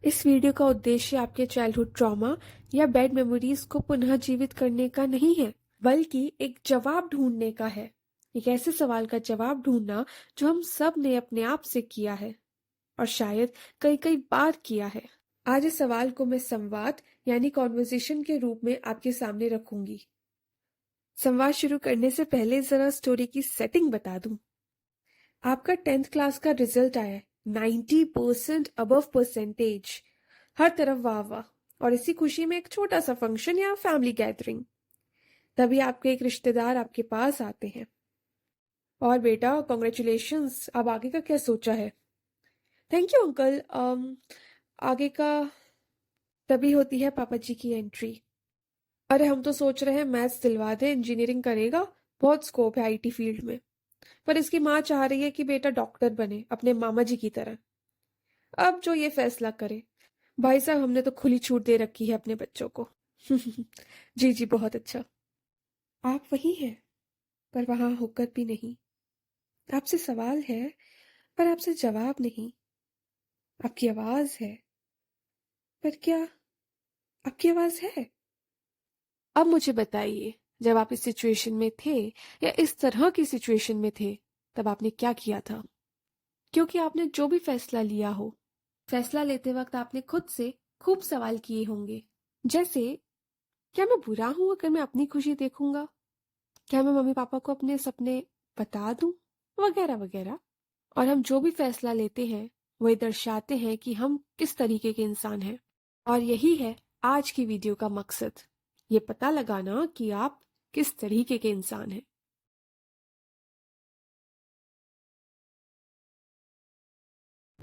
इस वीडियो का उद्देश्य आपके चाइल्डहुड ट्रॉमा या बैड मेमोरीज को पुनः जीवित करने का नहीं है, बल्कि एक जवाब ढूंढने का है। एक ऐसे सवाल का जवाब ढूंढना जो हम सब ने अपने आप से किया है और शायद कई कई बार किया है। आज इस सवाल को मैं संवाद यानी कॉन्वर्सेशन के रूप में आपके सामने रखूंगी। संवाद शुरू करने से पहले जरा स्टोरी की सेटिंग बता दूं। आपका 10th क्लास का रिजल्ट आया है, 90% अबव परसेंटेज, हर तरफ वाह वाह, और इसी खुशी में एक छोटा सा फंक्शन या फैमिली गैदरिंग। तभी आपके एक रिश्तेदार आपके पास आते हैं। और बेटा कॉन्ग्रेचुलेशंस, अब आगे का क्या सोचा है? Thank you uncle. आगे का। तभी होती है पापा जी की एंट्री। अरे हम तो सोच रहे हैं मैथ्स दिलवा दे, इंजीनियरिंग करेगा, बहुत स्कोप है आईटी फील्ड में। पर इसकी माँ चाह रही है कि बेटा डॉक्टर बने अपने मामा जी की तरह। अब जो ये फैसला करे। भाई साहब हमने तो खुली छूट दे रखी है अपने बच्चों को। जी जी बहुत अच्छा। आप वही हैं, पर वहां होकर भी नहीं। आपसे सवाल है, पर आपसे जवाब नहीं। आपकी आवाज है, पर क्या आपकी आवाज है? अब मुझे बताइए, जब आप इस सिचुएशन में थे या इस तरह की सिचुएशन में थे, तब आपने क्या किया था? क्योंकि आपने जो भी फैसला लिया हो, फैसला लेते वक्त आपने खुद से खूब सवाल किए होंगे। जैसे, क्या मैं बुरा हूं अगर मैं अपनी खुशी देखूंगा? क्या मैं मम्मी पापा को अपने सपने बता दूं? वगैरह वगैरह। और हम जो भी फैसला लेते हैं, वही दर्शाते हैं कि हम किस तरीके के इंसान हैं। और यही है आज की वीडियो का मकसद, ये पता लगाना कि आप किस तरीके के इंसान हैं।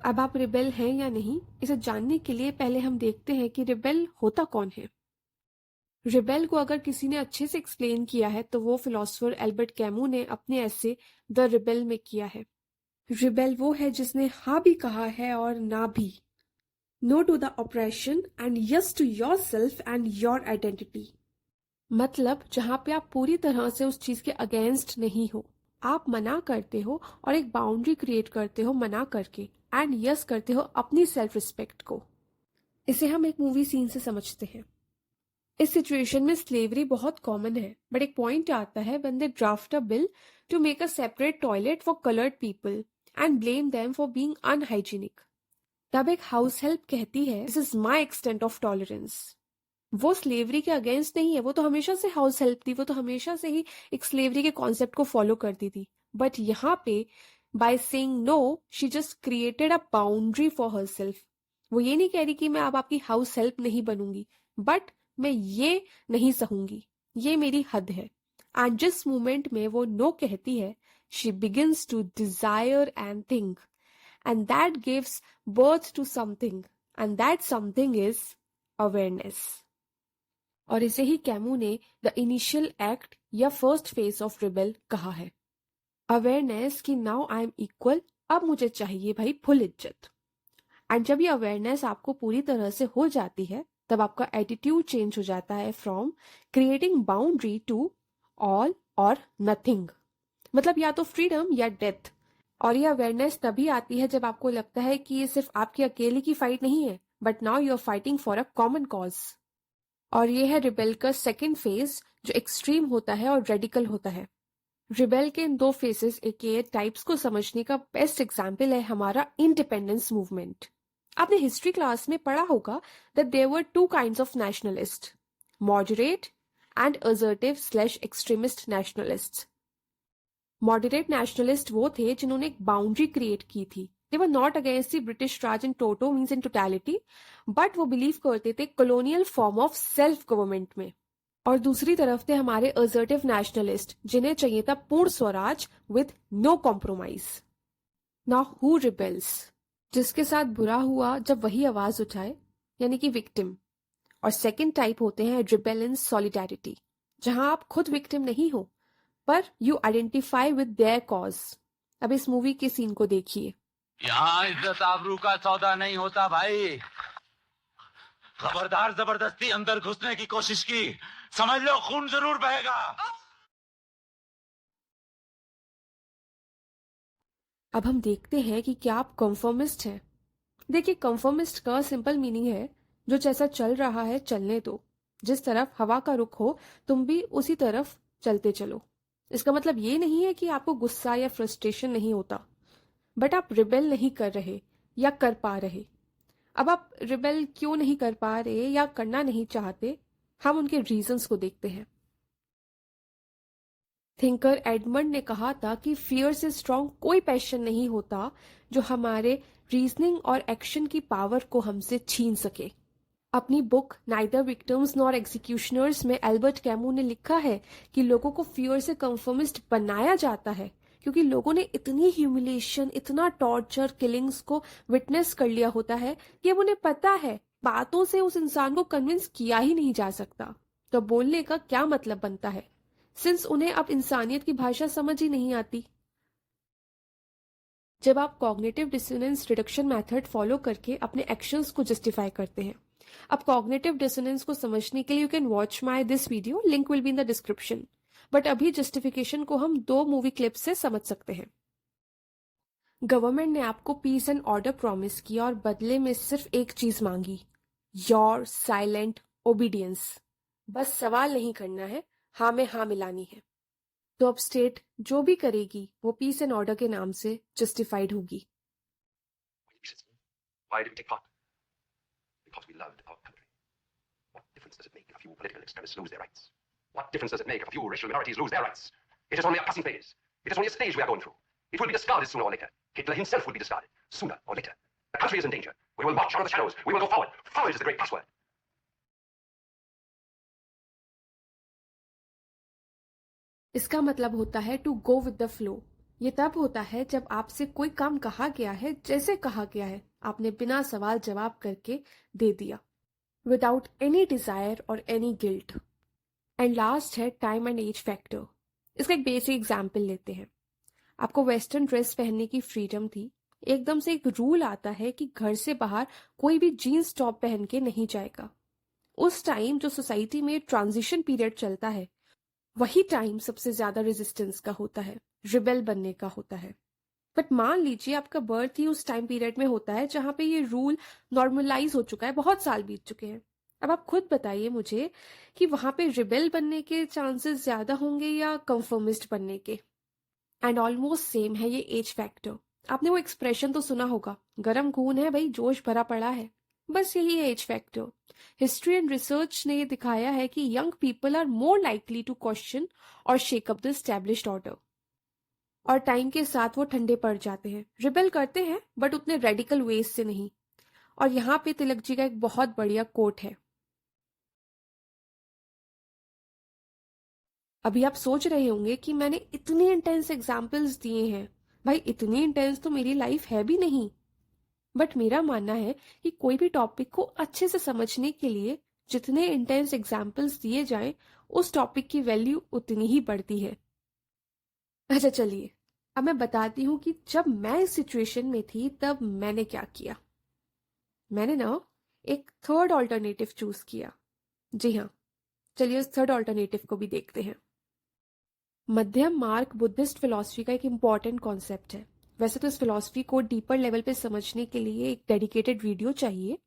अब आप रिबेल हैं या नहीं, इसे जानने के लिए पहले हम देखते हैं कि रिबेल होता कौन है। रिबेल को अगर किसी ने अच्छे से एक्सप्लेन किया है तो वो फिलोसोफर एल्बर्ट कैमू ने अपने ऐसे द रिबेल में किया है। रिबेल वो है जिसने हाँ भी कहा है और ना भी। No to the operation and yes to yourself and your identity. मतलब जहां पे आप पूरी तरह से उस चीज के अगेंस्ट नहीं हो, आप मना करते हो और एक बाउंड्री क्रिएट करते हो मना करके, एंड यस करते हो अपनी सेल्फ रिस्पेक्ट को। इसे हम एक मूवी सीन से समझते हैं। इस सिचुएशन में स्लेवरी बहुत कॉमन है, बट एक पॉइंट आता है when they draft a bill to make a separate toilet for coloured people and blame them for being unhygienic. तब एक हाउस हेल्प कहती है, this is my extent of tolerance. वो स्लेवरी के अगेंस्ट नहीं है, वो तो हमेशा से हाउस हेल्प थी, वो तो हमेशा से ही एक स्लेवरी के कॉन्सेप्ट को फॉलो करती थी। बट यहाँ पे by saying no, she just created a boundary for herself. वो ये नहीं कह रही कि मैं अब आपकी हाउस हेल्प नहीं बनूंगी, बट मैं ये नहीं सहूंगी, ये मेरी हद है। एंड जिस मोमेंट में वो नो कहती है, she begins to desire and think, and that gives birth to something, and that something is awareness. और इसे ही कैमू ने द इनिशियल एक्ट या फर्स्ट फेज ऑफ रिबेल कहा है। अवेयरनेस कि नाउ आई एम इक्वल, अब मुझे चाहिए भाई फुल इज्जत। एंड जब ये अवेयरनेस आपको पूरी तरह से हो जाती है, तब आपका एटीट्यूड चेंज हो जाता है from creating boundary to all और नथिंग। मतलब या तो फ्रीडम या डेथ। और ये अवेयरनेस तभी आती है जब आपको लगता है कि ये सिर्फ आपकी अकेले की फाइट नहीं है, but now you are fighting for a common cause. और ये है रिबेल का सेकेंड फेज, जो एक्सट्रीम होता है और रेडिकल होता है। रिबेल के इन दो फेसेस एके टाइप्स को समझने का बेस्ट एग्जाम्पल है हमारा इंडिपेंडेंस मूवमेंट। आपने हिस्ट्री क्लास में पढ़ा होगा that there were two kinds of nationalist, moderate and assertive slash extremist nationalist. Moderate nationalist वो थे जिन्होंने एक बाउंड्री क्रिएट की थी। They were not against the British Raj in toto, means in totality, but वो बिलीव करते थे colonial form of self government में। और दूसरी तरफ थे हमारे assertive nationalist, जिन्हें चाहिए था पूर्ण Swaraj with no compromise। Now who rebels? जिसके साथ बुरा हुआ जब वही आवाज उठाए, यानी कि victim। और सेकंड टाइप होते हैं rebel in solidarity, जहां आप खुद victim नहीं हो, पर you identify with their cause. अब इस मूवी के सीन को देखिए। यहाँ इज्जत आबरू का सौदा नहीं होता भाई। खबरदार जबरदस्ती अंदर घुसने की कोशिश की, समझ लो खून जरूर बहेगा। अब हम देखते हैं कि क्या आप कॉन्फर्मिस्ट हैं। देखिए, कंफर्मिस्ट का सिंपल मीनिंग है जो जैसा चल रहा है चलने दो, जिस तरफ हवा का रुख हो तुम भी उसी तरफ चलते चलो। इसका मतलब ये नहीं है कि आपको गुस्सा या फ्रस्ट्रेशन नहीं होता, बट आप रिबेल नहीं कर रहे या कर पा रहे। अब आप रिबेल क्यों नहीं कर पा रहे या करना नहीं चाहते, हम उनके रीजंस को देखते हैं। थिंकर एडमंड ने कहा था कि फियर से स्ट्रांग कोई पैशन नहीं होता जो हमारे रीजनिंग और एक्शन की पावर को हमसे छीन सके। अपनी बुक नाइदर विक्टिम्स नॉर एग्जीक्यूशनर्स में एल्बर्ट कैमू ने लिखा है कि लोगों को फियर से कंफर्मिस्ट बनाया जाता है क्योंकि लोगों ने इतनी ह्यूमिलेशन, इतना टॉर्चर, किलिंग्स को विटनेस कर लिया होता है कि अब उन्हें पता है बातों से उस इंसान को कन्विंस किया ही नहीं जा सकता, तो बोलने का क्या मतलब बनता है, सिंस उन्हें अब इंसानियत की भाषा समझ ही नहीं आती। जब आप cognitive dissonance reduction method follow करके अपने एक्शंस को जस्टिफाई करते हैं। अब कॉग्निटिव डिसोनेंस को समझने के लिए you can watch my this video, link will be in the description. But अभी जस्टिफिकेशन को हम 2 मूवी क्लिप्स से समझ सकते हैं। गवर्नमेंट ने आपको पीस एंड ऑर्डर प्रॉमिस किया और बदले में सिर्फ एक चीज मांगी, योर साइलेंट ओबीडियंस। बस सवाल नहीं करना है, हाँ में हाँ मिलानी है। तो अब स्टेट जो भी करेगी वो पीस एंड ऑर्डर के नाम से जस्टिफाइड होगी। Why did we take part? Because we loved our country. What difference does it make if a few political extremists lose their rights? What difference does it make if a few racial minorities lose their rights? It is only a passing phase. It is only a stage we are going through. It will be discarded sooner or later. Hitler himself will be discarded sooner or later. The country is in danger. We will march out of the shadows. We will go forward. Forward is the great password. इसका मतलब होता है to go with the flow. ये तब होता है जब आपसे कोई काम कहा गया है, जैसे कहा गया है, आपने बिना सवाल जवाब करके दे दिया, विदाउट एनी डिजायर और एनी गिल्ट। एंड लास्ट है टाइम एंड एज फैक्टर। इसका एक बेसिक एग्जाम्पल लेते हैं। आपको वेस्टर्न ड्रेस पहनने की फ्रीडम थी, एकदम से एक रूल आता है कि घर से बाहर कोई भी जीन्स टॉप पहन के नहीं जाएगा। उस टाइम जो सोसाइटी में ट्रांजिशन पीरियड चलता है, वही टाइम सबसे ज्यादा रेजिस्टेंस का होता है, रिबेल बनने का होता है। बट मान लीजिए आपका बर्थ ही उस टाइम पीरियड में होता है जहां पे ये रूल नॉर्मलाइज हो चुका है, बहुत साल बीत चुके हैं। अब आप खुद बताइए मुझे कि वहां पे रिबेल बनने के चांसेस ज्यादा होंगे या कंफर्मिस्ट बनने के। एंड ऑलमोस्ट सेम है ये एज फैक्टर। आपने वो एक्सप्रेशन तो सुना होगा, गरम खून है भाई, जोश भरा पड़ा है। बस यही है age factor. History and research ने ये दिखाया है कि young people are more likely to question और shake up the established order, और टाइम के साथ वो ठंडे पड़ जाते हैं, रिबेल करते हैं बट उतने रेडिकल वेज से नहीं। और यहाँ पे तिलक जी का एक बहुत बढ़िया कोट है। अभी आप सोच रहे होंगे कि मैंने इतने इंटेंस एग्जाम्पल्स दिए हैं, भाई इतनी इंटेंस तो मेरी लाइफ है भी नहीं। बट मेरा मानना है कि कोई भी टॉपिक को अच्छे से समझने के लिए जितने इंटेंस एग्जाम्पल्स दिए जाएं, उस टॉपिक की वैल्यू उतनी ही बढ़ती है। अच्छा चलिए, अब मैं बताती हूँ कि जब मैं इस सिचुएशन में थी तब मैंने क्या किया। मैंने ना एक थर्ड ऑल्टरनेटिव चूज किया। जी हाँ, चलिए उस थर्ड ऑल्टरनेटिव को भी देखते हैं। मध्यम मार्ग बुद्धिस्ट फिलॉसफी का एक इम्पॉर्टेंट कॉन्सेप्ट है। वैसे तो इस फिलॉसफी को डीपर लेवल पे समझने के लिए एक डेडिकेटेड वीडियो चाहिए,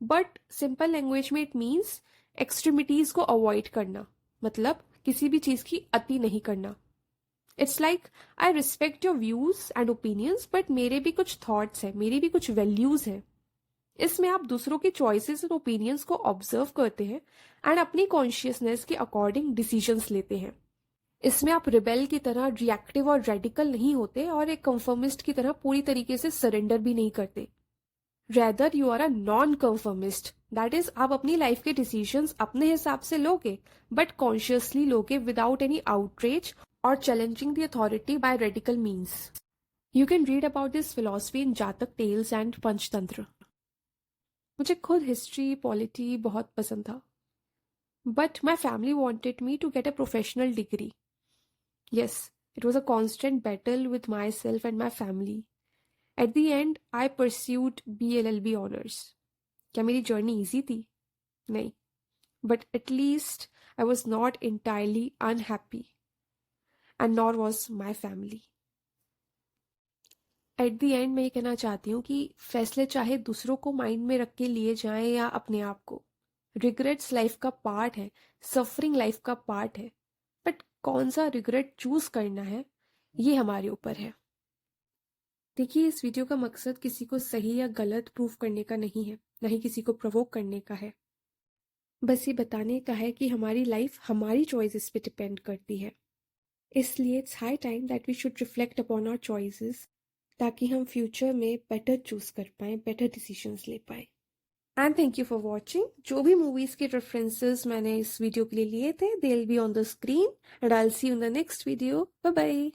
बट सिंपल लैंग्वेज में इट मीन्स एक्सट्रीमिटीज को अवॉइड करना, मतलब किसी भी चीज की अति नहीं करना। It's like I respect your views and opinions, but मेरे भी कुछ थॉट्स हैं, मेरी भी कुछ वैल्यूज हैं। इसमें आप दूसरों की चॉइसेस और ओपिनियंस को ऑब्जर्व करते हैं एंड अपनी कॉन्शियसनेस के अकॉर्डिंग डिसीजंस लेते हैं। इसमें आप रिबेल की तरह रिएक्टिव और रेडिकल नहीं होते और एक कंफर्मिस्ट की तरह पूरी तरीके से सरेंडर भी नहीं करते। Rather you are a non conformist, that is आप अपनी लाइफ के डिसीजंस अपने हिसाब से लोगे, बट कॉन्शियसली लोगे विदाउट एनी आउटरीच और challenging the authority by radical means. You can read about this philosophy in Jataka tales and Panchatantra. मुझे खुद हिस्ट्री, पॉलिटी बहुत पसंद था, but my family wanted me to get a professional degree. Yes, it was a constant battle with myself and my family. At the end, I pursued BLLB honors. क्या मेरी journey easy थी? नहीं, but at least I was not entirely unhappy, and nor was my family. At the end मैं ये कहना चाहती हूँ कि फैसले चाहे दूसरों को माइंड में रख के लिए जाएं या अपने आप को, रिग्रेट्स लाइफ का पार्ट है, सफरिंग लाइफ का पार्ट है, बट कौन सा रिग्रेट चूज करना है ये हमारे ऊपर है। देखिए, इस वीडियो का मकसद किसी को सही या गलत प्रूव करने का नहीं है, ना ही किसी को प्रोवोक करने का है। बस ये बताने का है कि हमारी लाइफ हमारी चॉइसेस पे डिपेंड करती है। इसलिए it's high time that we should reflect upon our choices, ताकि हम फ्यूचर में बेटर चूज कर पाएं, बेटर डिसीजंस ले पाएं। And thank you for watching. जो भी मूवीज के रेफरेंसेस मैंने इस वीडियो के लिए लिए थे, they will be on the screen and I will see you in the next video. Bye bye.